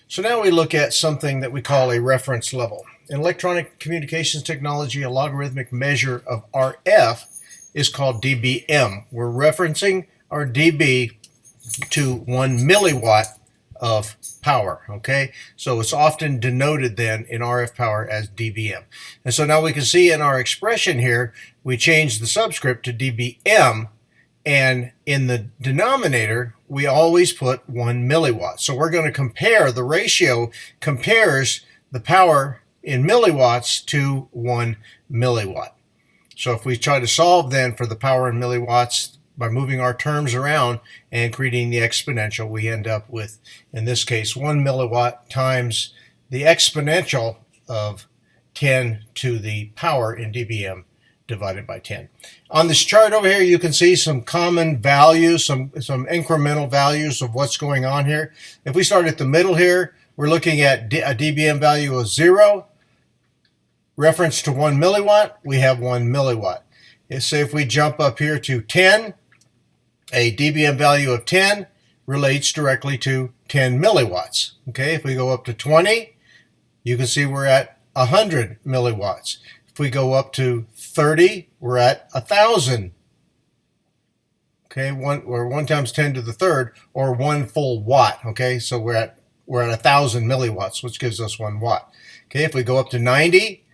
So now we look at something that we call a reference level. In electronic communications technology, a logarithmic measure of RF is called dBm. We're referencing our dB to 1 milliwatt of power, okay? So it's often denoted then in RF power as dBm. And so now we can see in our expression here, we change the subscript to dBm, and in the denominator, we always put 1 milliwatt. So we're going to compare, the ratio compares the power in milliwatts to 1 milliwatt. So if we try to solve then for the power in milliwatts by moving our terms around and creating the exponential, we end up with, in this case, 1 milliwatt times the exponential of 10 to the power in dBm divided by 10. On this chart over here, you can see some common values, some incremental values of what's going on here. If we start at the middle here, we're looking at a dBm value of 0. Reference to 1 milliwatt, we have 1 milliwatt. Say if we jump up here to 10, a dBm value of 10 relates directly to 10 milliwatts. Okay, if we go up to 20, you can see we're at 100 milliwatts. If we go up to 30, we're at 1,000. Okay, 1 times 10 to the third, or 1 full watt. Okay, so we're at 1,000 milliwatts, which gives us 1 watt. Okay, if we go up to 90,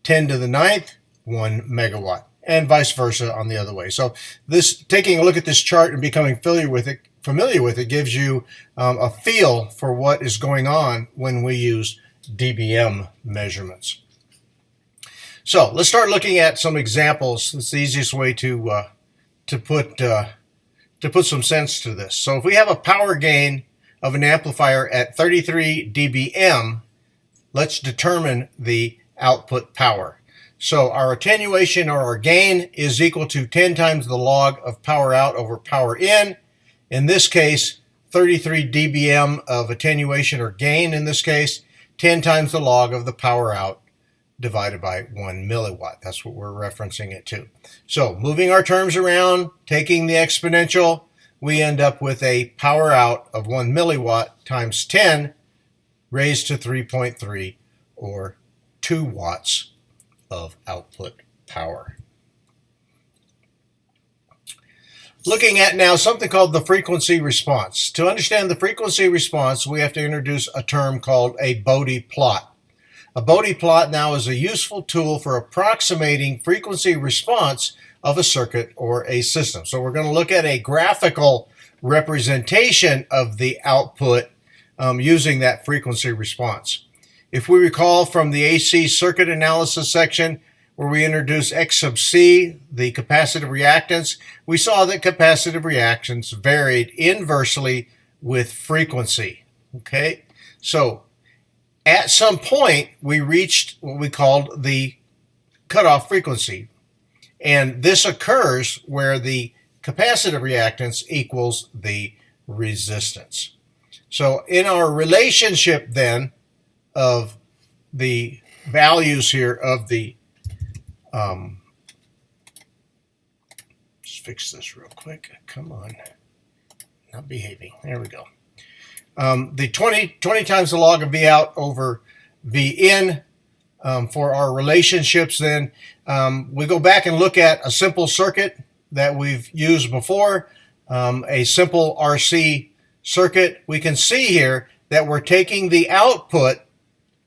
10 to the ninth, 1 megawatt, and vice versa on the other way. So this, taking a look at this chart and becoming familiar with it gives you a feel for what is going on when we use dBm measurements. So let's start looking at some examples. It's the easiest way to put some sense to this. So if we have a power gain of an amplifier at 33 dBm, let's determine the output power. So our attenuation or our gain is equal to 10 times the log of power out over power in. In this case, 33 dBm of attenuation or gain in this case, 10 times the log of the power out divided by 1 milliwatt. That's what we're referencing it to. So moving our terms around, taking the exponential, we end up with a power out of 1 milliwatt times 10 raised to 3.3, or 2 watts of output power. Looking at now something called the frequency response. To understand the frequency response, we have to introduce a term called a Bode plot. A Bode plot now is a useful tool for approximating frequency response of a circuit or a system. So we're going to look at a graphical representation of the output using that frequency response. If we recall from the AC circuit analysis section where we introduced X sub C, the capacitive reactance, we saw that capacitive reactance varied inversely with frequency. Okay, so at some point we reached what we called the cutoff frequency, and this occurs where the capacitive reactance equals the resistance. So in our relationship then of the values here of the, just fix this real quick, come on, not behaving, there we go. The 20 times the log of V out over V in for our relationships then, we go back and look at a simple circuit that we've used before, a simple RC circuit. We can see here that we're taking the output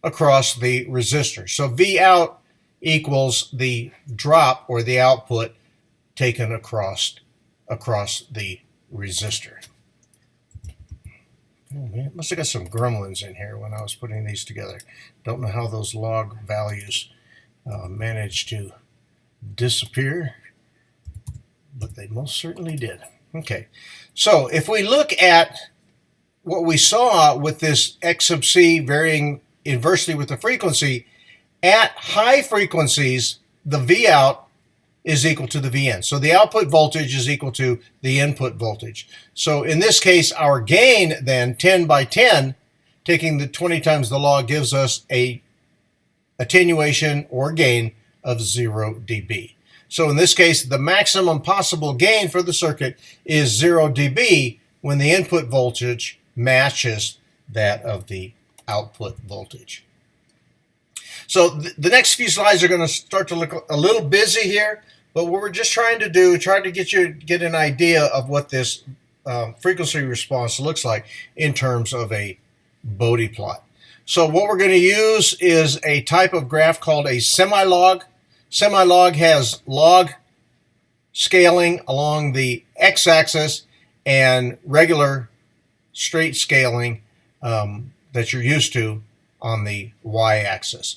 across the resistor. So V out equals the drop or the output taken across the resistor. Oh man, must have got some gremlins in here when I was putting these together. Don't know how those log values managed to disappear, but they most certainly did. Okay, so if we look at what we saw with this X sub C varying inversely with the frequency, at high frequencies, the V out is equal to the V in. So the output voltage is equal to the input voltage. So in this case, our gain then, 10 by 10, taking the 20 times the log, gives us a attenuation or gain of 0 dB. So in this case, the maximum possible gain for the circuit is 0 dB when the input voltage matches that of the output voltage. So the next few slides are going to start to look a little busy here, but what we're just trying to do, try to get an idea of what this frequency response looks like in terms of a Bode plot. So what we're going to use is a type of graph called a semi-log. Semi-log has log scaling along the x-axis and regular straight scaling that you're used to on the y-axis.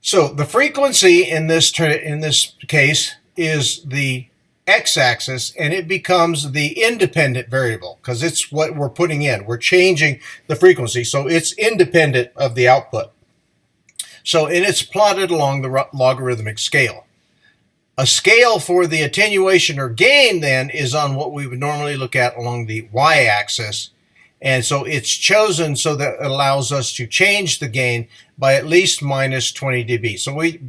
So the frequency in this case is the x-axis, and it becomes the independent variable because it's what we're putting in. We're changing the frequency, so it's independent of the output. So, and it's plotted along the logarithmic scale. A scale for the attenuation or gain then is on what we would normally look at along the y-axis. And so it's chosen so that it allows us to change the gain by at least minus 20 dB. So we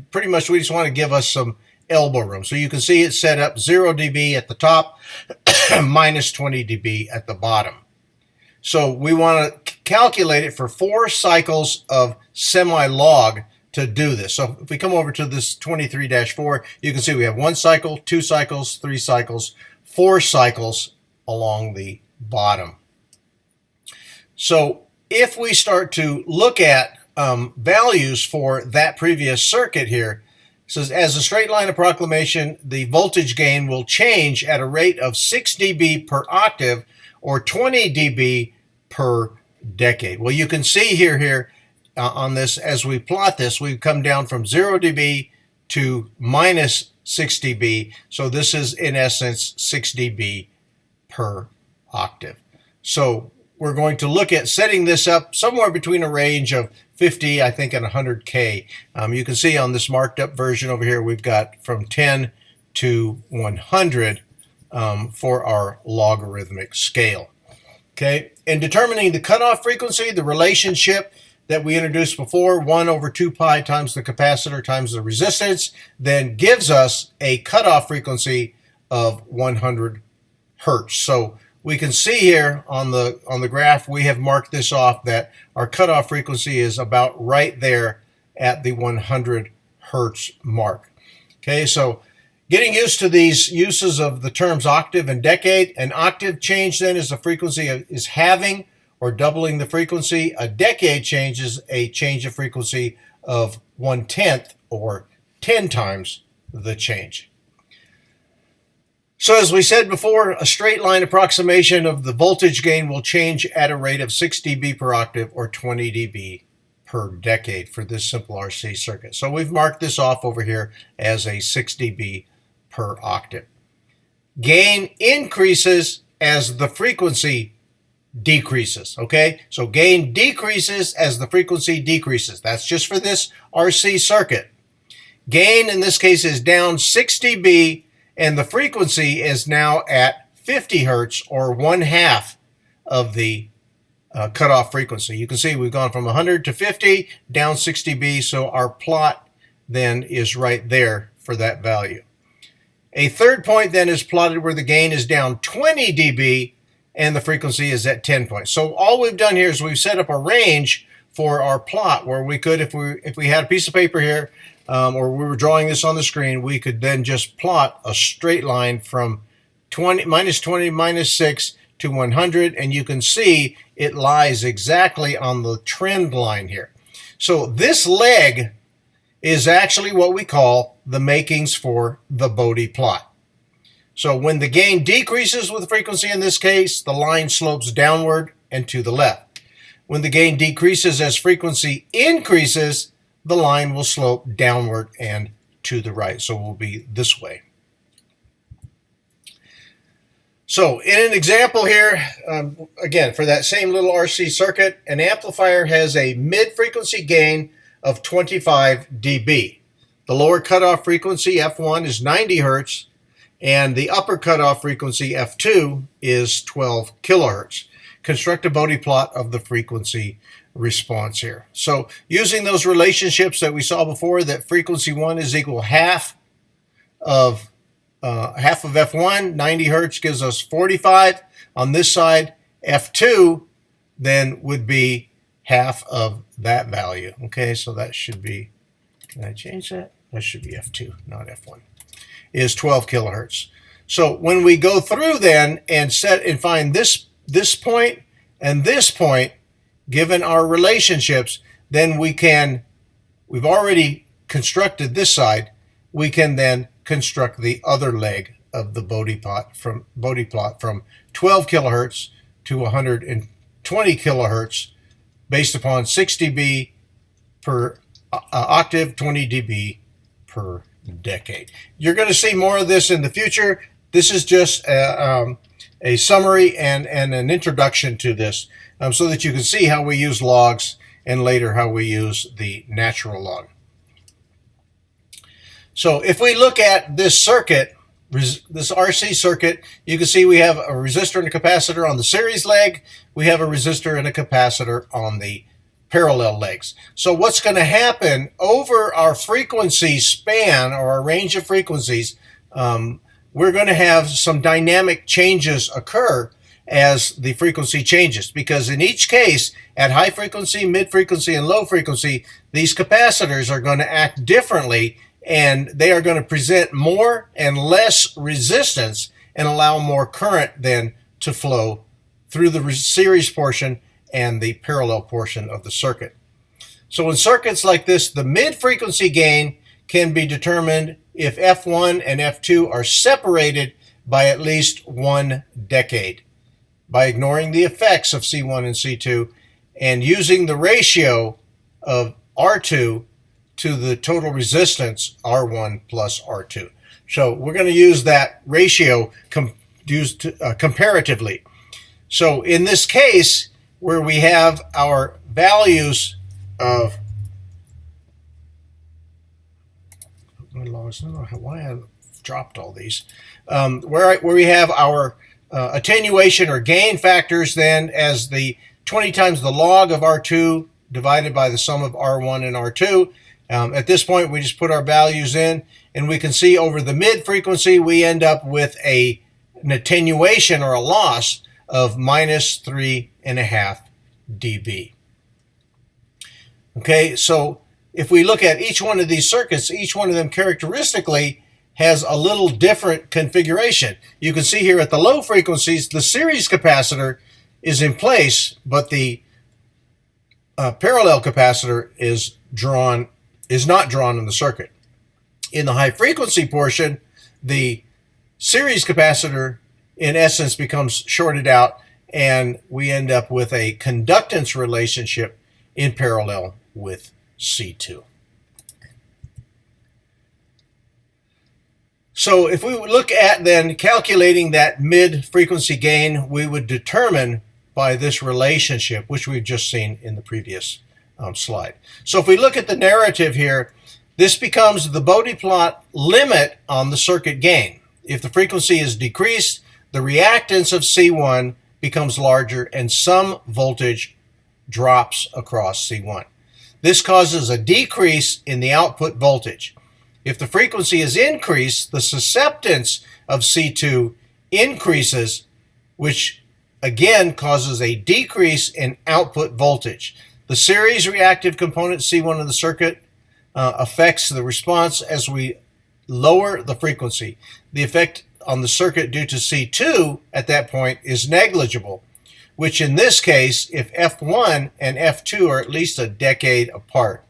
just want to give us some elbow room. So you can see it's set up 0 dB at the top, minus 20 dB at the bottom. So we want to calculate it for 4 cycles of semi-log to do this. So if we come over to this 23-4, you can see we have 1 cycle, 2 cycles, 3 cycles, 4 cycles along the bottom. So if we start to look at values for that previous circuit here, it says as a straight line approximation, the voltage gain will change at a rate of 6 dB per octave or 20 dB per decade. Well, you can see here on this, as we plot this, we've come down from 0 dB to minus 6 dB. So this is in essence 6 dB per octave. So we're going to look at setting this up somewhere between a range of 50, I think, and 100K. You can see on this marked up version over here, we've got from 10 to 100 for our logarithmic scale. Okay, in determining the cutoff frequency, the relationship that we introduced before, 1 over 2 pi times the capacitor times the resistance, then gives us a cutoff frequency of 100 hertz. So we can see here on the graph, we have marked this off that our cutoff frequency is about right there at the 100 hertz mark. Okay, so getting used to these uses of the terms octave and decade. An octave change then is the frequency is halving or doubling the frequency. A decade change is a change of frequency of 1/10 or 10 times the change. So as we said before, a straight line approximation of the voltage gain will change at a rate of 6 dB per octave or 20 dB per decade for this simple RC circuit. So we've marked this off over here as a 6 dB per octave. Gain increases as the frequency decreases, okay? So gain decreases as the frequency decreases. That's just for this RC circuit. Gain in this case is down 6 dB, and the frequency is now at 50 hertz or 1/2 of the cutoff frequency. You can see we've gone from 100 to 50, down 6 dB, so our plot then is right there for that value. A third point then is plotted where the gain is down 20 dB and the frequency is at 10 points. So all we've done here is we've set up a range for our plot where we could, if we had a piece of paper here, or we were drawing this on the screen, we could then just plot a straight line from minus 20, minus 6 to 100, and you can see it lies exactly on the trend line here. So this leg is actually what we call the makings for the Bode plot. So when the gain decreases with frequency in this case, the line slopes downward and to the left. When the gain decreases as frequency increases, the line will slope downward and to the right. So it will be this way. So in an example here, again, for that same little RC circuit, an amplifier has a mid-frequency gain of 25 dB. The lower cutoff frequency, F1, is 90 hertz, and the upper cutoff frequency, F2, is 12 kilohertz. Construct a Bode plot of the frequency response here. So using those relationships that we saw before, that frequency 1 is equal half of F1, 90 hertz gives us 45. On this side, F2 then would be half of that value. Okay, so that should be, can I change that? That should be F2, not F1, is 12 kilohertz. So when we go through then and set and find this point and this point, given our relationships, then we've already constructed this side, we can then construct the other leg of the Bode plot from 12 kilohertz to 120 kilohertz based upon 6 dB per octave, 20 dB per decade. You're going to see more of this in the future. This is just a summary and an introduction to this so that you can see how we use logs and later how we use the natural log. So if we look at this circuit, this RC circuit, you can see we have a resistor and a capacitor on the series leg. We have a resistor and a capacitor on the parallel legs. So what's going to happen over our frequency span or our range of frequencies, we're going to have some dynamic changes occur as the frequency changes, because in each case, at high frequency, mid frequency, and low frequency, these capacitors are going to act differently, and they are going to present more and less resistance and allow more current then to flow through the series portion and the parallel portion of the circuit. So in circuits like this, the mid-frequency gain can be determined if F1 and F2 are separated by at least 1 decade by ignoring the effects of C1 and C2 and using the ratio of R2 to the total resistance R1 plus R2. So we're going to use that ratio comparatively. So in this case, where we have our values of my logs, I don't know why I dropped all these, where we have our attenuation or gain factors then as the 20 times the log of R2 divided by the sum of R1 and R2. At this point, we just put our values in, and we can see over the mid-frequency, we end up with an attenuation or a loss of minus 3.5 dB. Okay, so if we look at each one of these circuits, each one of them characteristically has a little different configuration. You can see here at the low frequencies, the series capacitor is in place, but the parallel capacitor is not drawn in the circuit. In the high frequency portion, the series capacitor in essence becomes shorted out, and we end up with a conductance relationship in parallel with C2. So if we look at then calculating that mid-frequency gain, we would determine by this relationship, which we've just seen in the previous slide. So if we look at the narrative here, this becomes the Bode plot limit on the circuit gain. If the frequency is decreased, the reactance of C1 becomes larger and some voltage drops across C1. This causes a decrease in the output voltage. If the frequency is increased, the susceptance of C2 increases, which again causes a decrease in output voltage. The series reactive component C1 of the circuit affects the response as we lower the frequency. The effect on the circuit due to C2 at that point is negligible, which in this case, if F1 and F2 are at least a decade apart.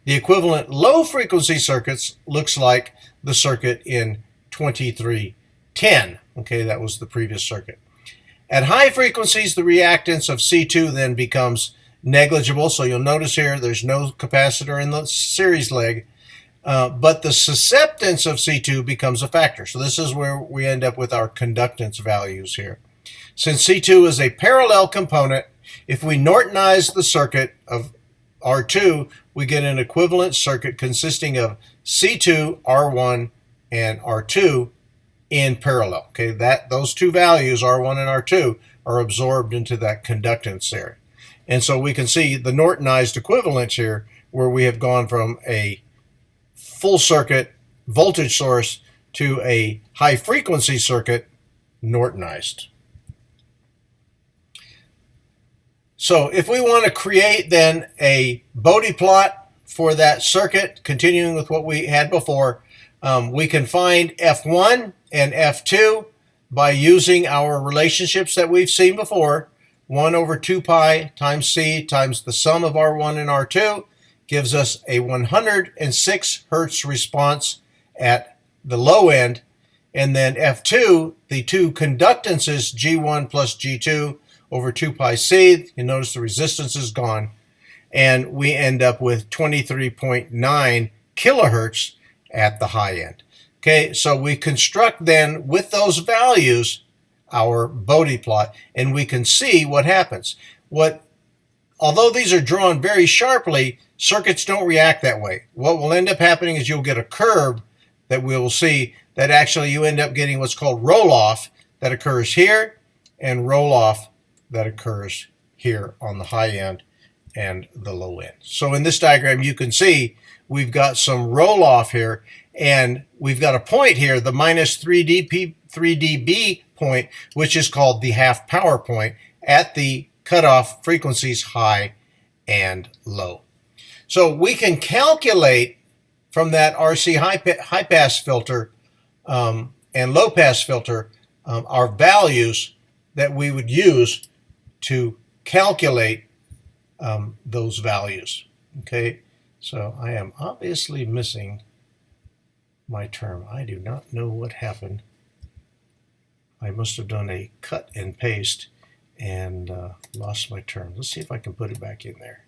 The equivalent low-frequency circuits looks like the circuit in 2310. Okay, that was the previous circuit. At high frequencies, the reactance of C2 then becomes negligible. So you'll notice here there's no capacitor in the series leg, but the susceptance of C2 becomes a factor. So this is where we end up with our conductance values here. Since C2 is a parallel component, if we Nortonize the circuit of R2, we get an equivalent circuit consisting of C2, R1, and R2 in parallel. Okay, those two values, R1 and R2, are absorbed into that conductance there. And so we can see the Nortonized equivalence here, where we have gone from a full circuit voltage source to a high frequency circuit Nortonized. So if we want to create then a Bode plot for that circuit, continuing with what we had before, we can find F1 and F2 by using our relationships that we've seen before. 1 over 2 pi times c times the sum of R1 and R2 gives us a 106 hertz response at the low end. And then F2, the two conductances, G1 plus G2 over 2 pi c, you notice the resistance is gone, and we end up with 23.9 kilohertz at the high end. Okay, so we construct then with those values our Bode plot, and we can see what happens. Although these are drawn very sharply, circuits don't react that way. What will end up happening is you'll get a curve that we will see that actually you end up getting what's called roll-off that occurs here, and roll-off that occurs here on the high end and the low end. So in this diagram you can see we've got some roll-off here, and we've got a point here, the minus 3 dB point, which is called the half power point at the cutoff frequencies high and low. So we can calculate from that RC high pass filter and low pass filter our values that we would use to calculate those values. Okay, so I am obviously missing my term. I do not know what happened. I must have done a cut and paste and lost my term. Let's see if I can put it back in there.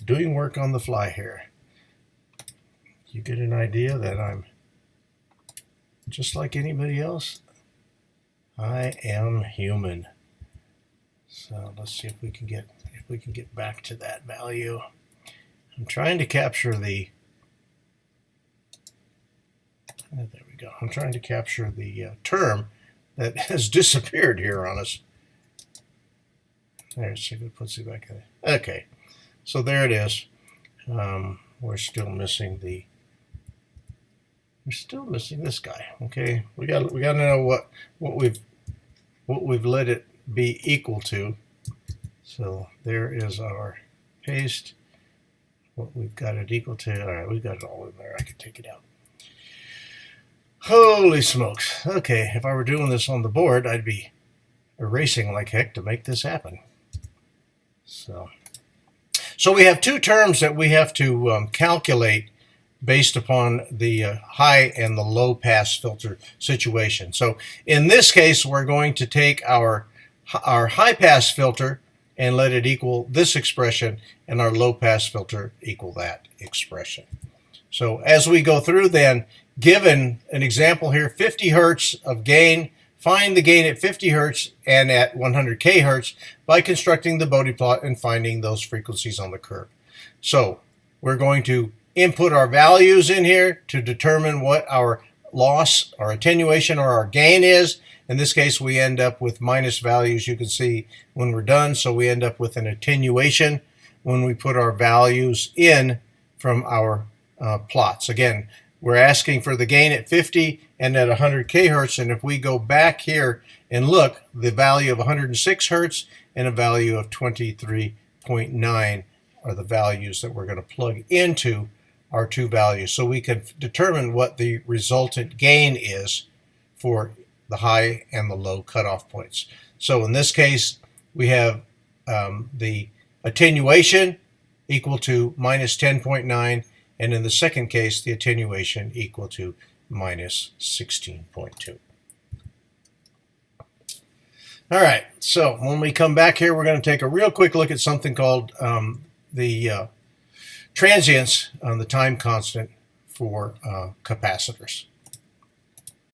Doing work on the fly here. You get an idea that I'm just like anybody else. I am human. So let's see if we can get back to that value. I'm trying to capture the there we go. I'm trying to capture the term that has disappeared here on us. Let's see if it puts it back in. Okay, so there it is. We're still missing this guy. Okay, we got to know what we've let it be equal to. So there is our paste. What we've got it equal to. All right, we've got it all in there. I can take it out. Holy smokes. Okay, if I were doing this on the board, I'd be erasing like heck to make this happen. So we have two terms that we have to calculate based upon the high and the low pass filter situation. So in this case, we're going to take our high pass filter and let it equal this expression, and our low pass filter equal that expression. So as we go through then, given an example here, 50 hertz of gain, find the gain at 50 hertz and at 100 kHz by constructing the Bode plot and finding those frequencies on the curve. So we're going to input our values in here to determine what our loss, our attenuation, or our gain is. In this case, we end up with minus values, you can see when we're done. So we end up with an attenuation when we put our values in from our plots. Again, we're asking for the gain at 50 and at 100 kHz, and if we go back here and look, the value of 106 hertz and a value of 23.9 are the values that we're going to plug into our two values. So we can determine what the resultant gain is for the high and the low cutoff points. So in this case, we have the attenuation equal to minus 10.9, and in the second case, the attenuation equal to minus 16.2. All right, so when we come back here, we're going to take a real quick look at something called the transients on the time constant for capacitors.